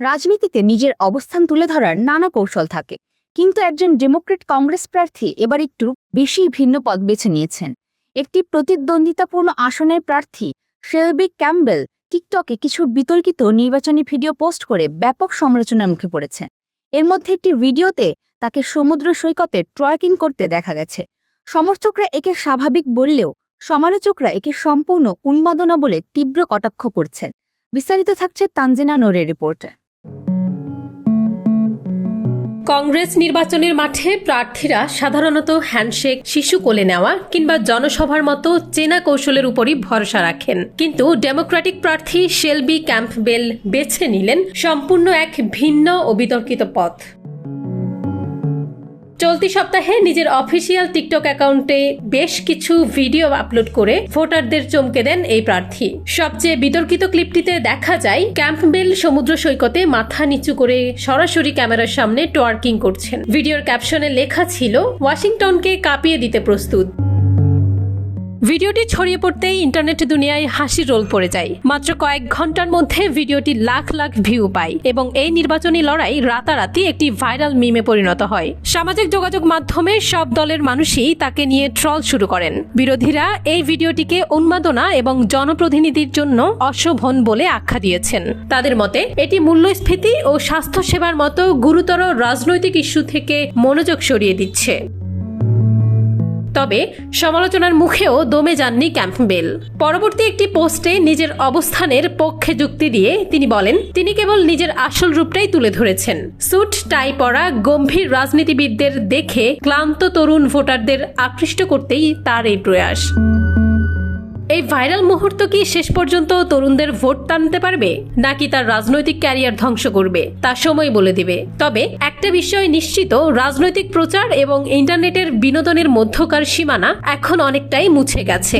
রাজনীতিতে নিজের অবস্থান তুলে ধরার নানা কৌশল থাকে, কিন্তু একজন ডেমোক্রেট কংগ্রেস প্রার্থী এবার একটু বেশি ভিন্ন পথ বেছে নিয়েছেন। একটি প্রতিদ্বন্দ্বিতাপূর্ণ আসনের প্রার্থী শেলবি ক্যাম্বেল টিকটকে কিছু বিতর্কিত নির্বাচনী ভিডিও পোস্ট করে ব্যাপক সমালোচনার মুখে পড়েছেন। এর মধ্যে একটি ভিডিওতে তাকে সমুদ্র সৈকতে ট্রেকিং করতে দেখা গেছে। সমর্থকরা একে স্বাভাবিক বললেও সমালোচকরা একে সম্পূর্ণ উন্মাদনা বলে তীব্র কটাক্ষ করছেন। বিস্তারিত থাকছে তানজিনা নোরের রিপোর্টে। কংগ্রেস নির্বাচনের মাঠে প্রার্থীরা সাধারণত হ্যান্ডশেক, শিশু কোলে নেওয়া কিংবা জনসভার মতো চেনা কৌশলের উপরই ভরসা রাখেন, কিন্তু ডেমোক্রেটিক প্রার্থী শেলবি ক্যাম্পবেল বেছে নিলেন সম্পূর্ণ এক ভিন্ন ও বিতর্কিত পথ। চলতি সপ্তাহে নিজের অফিসিয়াল টিকটক অ্যাকাউন্টে বেশ কিছু ভিডিও আপলোড করে ভোটারদের চমকে দেন এই প্রার্থী। সবচেয়ে বিতর্কিত ক্লিপটিতে দেখা যায় ক্যাম্পবেল সমুদ্র সৈকতে মাথা নিচু করে সরাসরি ক্যামেরার সামনে টুয়ার্কিং করছেন। ভিডিওর ক্যাপশনে লেখা ছিল, ওয়াশিংটনকে কাঁপিয়ে দিতে প্রস্তুত। ভিডিওটি ছড়িয়ে পড়তেই ইন্টারনেট দুনিয়ায় হাসির রোল পড়ে যায়। মাত্র কয়েক ঘন্টার মধ্যে ভিডিওটি লাখ লাখ ভিউ পায় এবং এই নির্বাচনী লড়াই রাতারাতি একটি ভাইরাল মিমে পরিণত হয়। সামাজিক যোগাযোগ মাধ্যমে সব দলের মানুষই তাকে নিয়ে ট্রল শুরু করেন। বিরোধীরা এই ভিডিওটিকে উন্মাদনা এবং জনপ্রতিনিধির জন্য অশোভন বলে আখ্যা দিয়েছেন। তাদের মতে এটি মূল্যস্ফীতি ও স্বাস্থ্যসেবার মতো গুরুতর রাজনৈতিক ইস্যু থেকে মনোযোগ সরিয়ে দিচ্ছে। তবে সমালোচনার মুখেও দমে যাননি ক্যাম্পবেল। পরবর্তী একটি পোস্টে নিজের অবস্থানের পক্ষে যুক্তি দিয়ে তিনি বলেন, তিনি কেবল নিজের আসল রূপটাই তুলে ধরেছেন। স্যুট টাই পরা গম্ভীর রাজনীতিবিদদের দেখে ক্লান্ত তরুণ ভোটারদের আকৃষ্ট করতেই তার এই প্রয়াস। এই ভাইরাল মুহূর্ত কি শেষ পর্যন্ত তরুণদের ভোট টানতে পারবে, নাকি তার রাজনৈতিক ক্যারিয়ার ধ্বংস করবে, তা সময় বলে দিবে। তবে একটা বিষয় নিশ্চিত, রাজনৈতিক প্রচার এবং ইন্টারনেটের বিনোদনের মধ্যকার সীমানা এখন অনেকটাই মুছে গেছে।